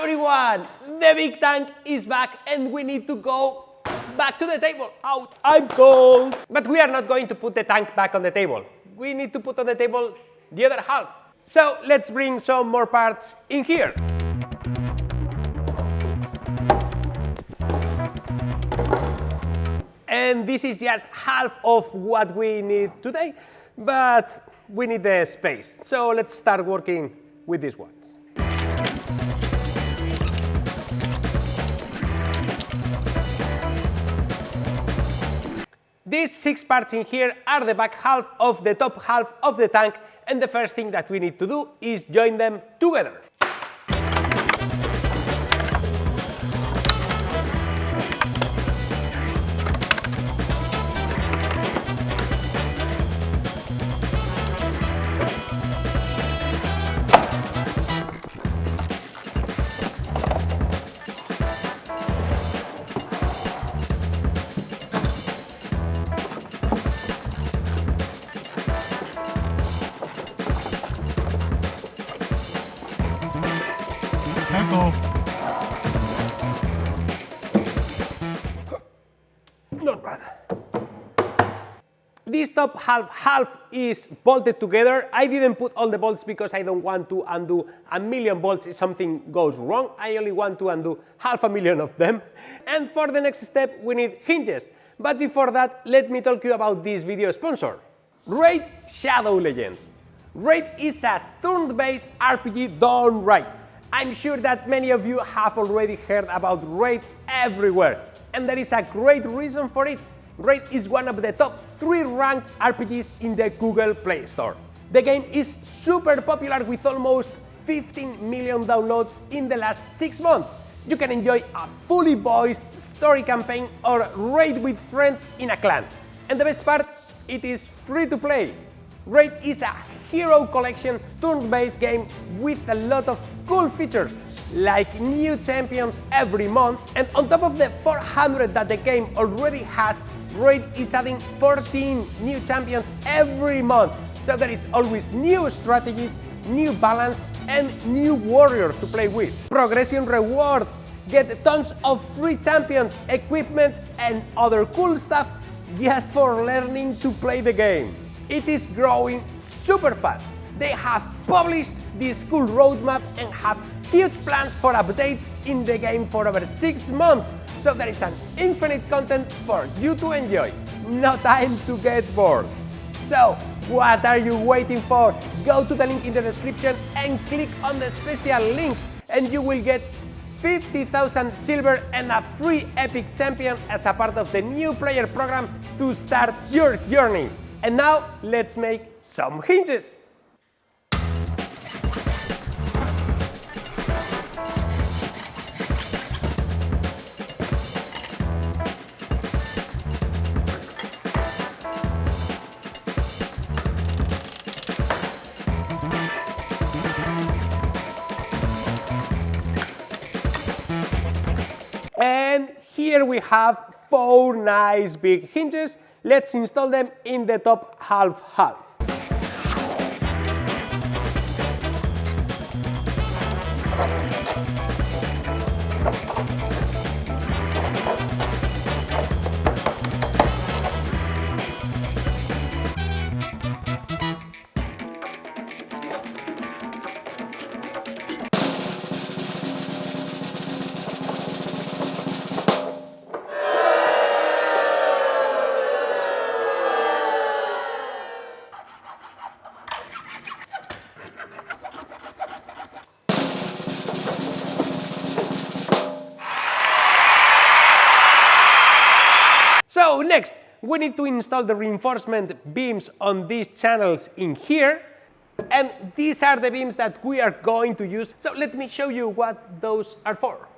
everyone! The big tank is back and we need to go back to the table. Out, I'm cold! But we are not going to put the tank back on the table. We need to put on the table the other half. So let's bring some more parts in here. And this is just half of what we need today, but we need the space. So let's start working with these ones. These 6 parts in here are the back half of the top half of the tank, and the first thing that we need to do is join them together. Not bad. This top half is bolted together. I didn't put all the bolts because I don't want to undo a million bolts if something goes wrong. I only want to undo 500,000 of them. And for the next step, we need hinges. But before that, let me talk to you about this video sponsor, Raid Shadow Legends. Raid is a turn-based RPG done right. I'm sure that many of you have already heard about Raid everywhere, and there is a great reason for it. Raid is one of the top 3 ranked RPGs in the Google Play Store. The game is super popular with almost 15 million downloads in the last 6 months. You can enjoy a fully voiced story campaign or raid with friends in a clan. And the best part, it is free to play. Raid is a hero collection turn-based game with a lot of cool features, like new champions every month, and on top of the 400 that the game already has, Raid is adding 14 new champions every month, so there is always new strategies, new balance, and new warriors to play with. Progression rewards, get tons of free champions, equipment, and other cool stuff just for learning to play the game. It is growing super fast. They have published this cool roadmap and have huge plans for updates in the game for over 6 months, so there is an infinite content for you to enjoy. No time to get bored. So, what are you waiting for? Go to the link in the description and click on the special link, and you will get 50,000 silver and a free epic champion as a part of the new player program to start your journey. And now, let's make some hinges! And here we have 4 nice big hinges. Let's install them in the top half. So next, we need to install the reinforcement beams on these channels in here. And these are the beams that we are going to use. So let me show you what those are for.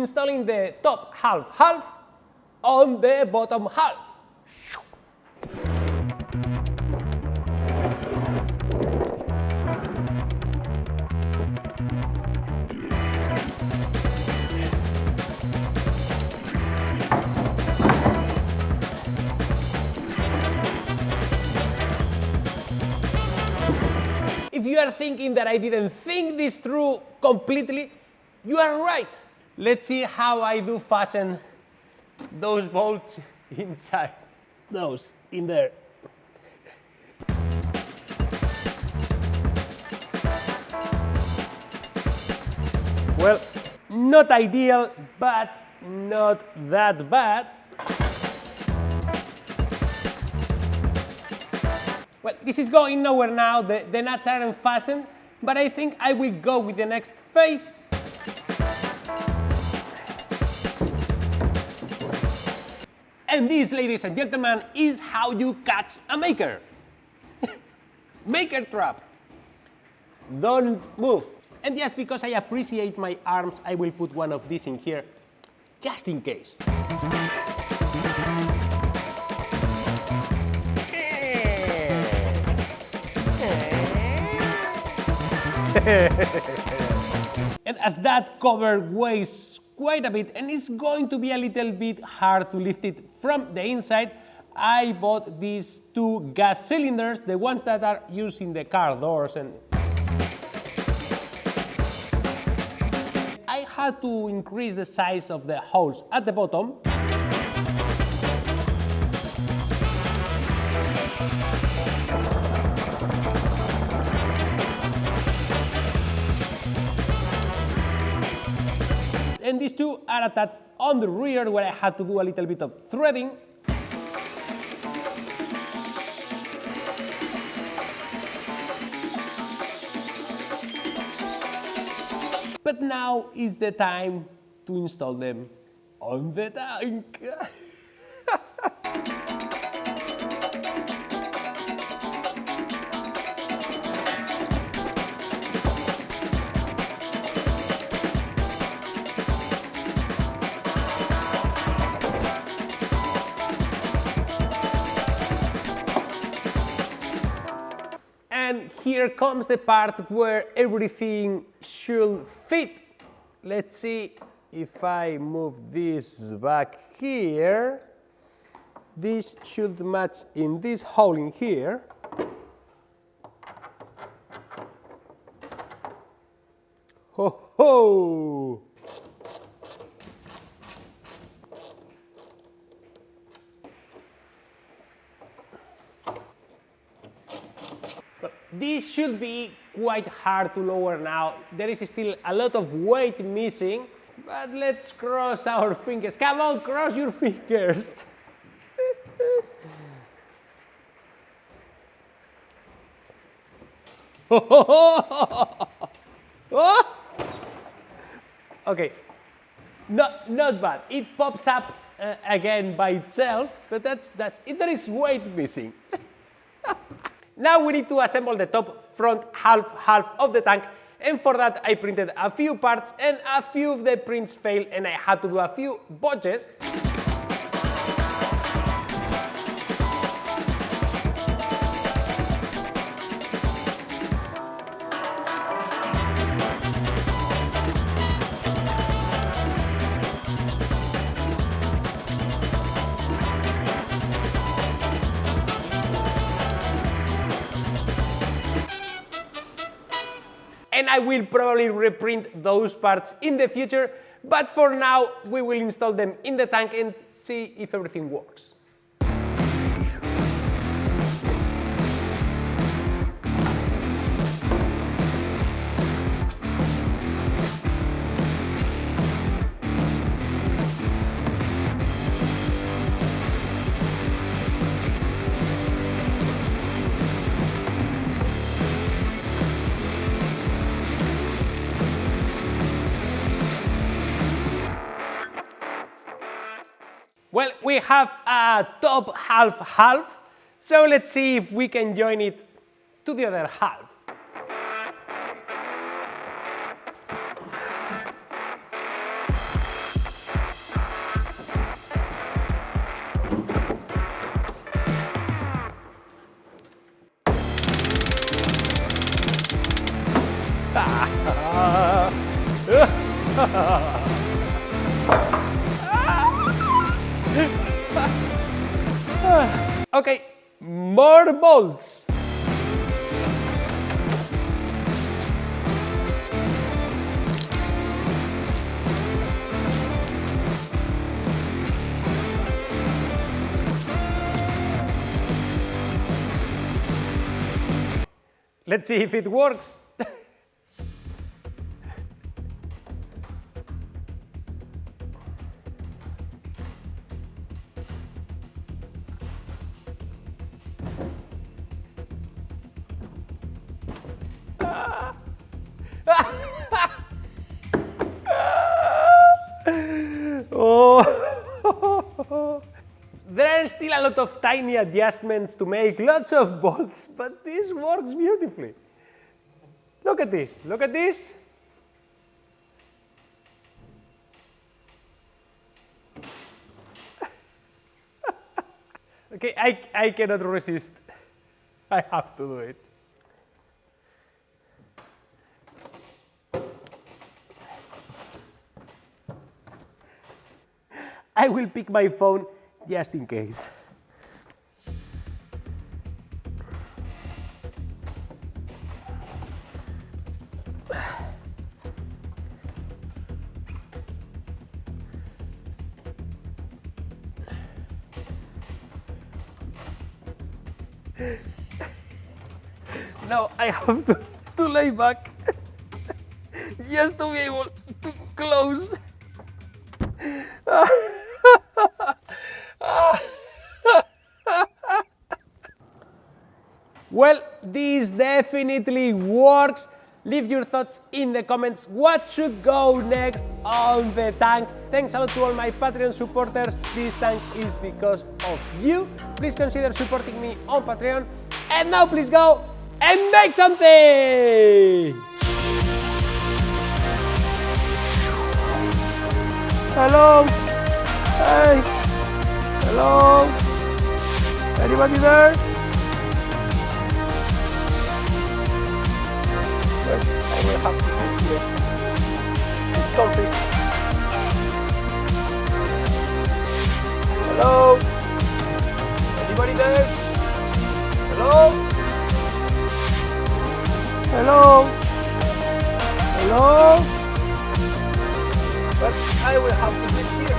installing the top half on the bottom half. If you are thinking that I didn't think this through completely, you are right. Let's see how I do fasten those bolts inside those in there. Well, not ideal, but not that bad. Well, this is going nowhere now, the nuts aren't fastened, but I think I will go with the next phase. And this, ladies and gentlemen, is how you catch a maker. Maker trap. Don't move. And just because I appreciate my arms, I will put one of these in here, just in case. And as that cover weighs quite a bit and it's going to be a little bit hard to lift it from the inside, I bought these two gas cylinders, the ones that are used in the car doors, and I had to increase the size of the holes at the bottom. And these two are attached on the rear, where I had to do a little bit of threading. But now is the time to install them on the tank. And here comes the part where everything should fit. Let's see if I move this back here. This should match in this hole in here. Ho ho! This should be quite hard to lower now. There is still a lot of weight missing, but let's cross our fingers. Come on, cross your fingers. Okay, not bad. It pops up again by itself, but that's it. There is weight missing. Now we need to assemble the top, front, half of the tank, and for that I printed a few parts and a few of the prints failed and I had to do a few botches. And I will probably reprint those parts in the future, but for now we will install them in the tank and see if everything works. Well, we have a top half, so let's see if we can join it to the other half. Okay, more bolts. Let's see if it works. Oh. There are still a lot of tiny adjustments to make, lots of bolts, but this works beautifully. Look at this, look at this. Okay, I cannot resist. I have to do it. I will pick my phone just in case. Now I have to lay back just to be able to close. Well, this definitely works. Leave your thoughts in the comments. What should go next on the tank? Thanks a lot to all my Patreon supporters. This tank is because of you. Please consider supporting me on Patreon. And now please go and make something! Hello? Hey! Hello? Anybody there? I will have to sit here. It's comfy. Hello? Anybody there? Hello? Hello? Hello? But I will have to sit here.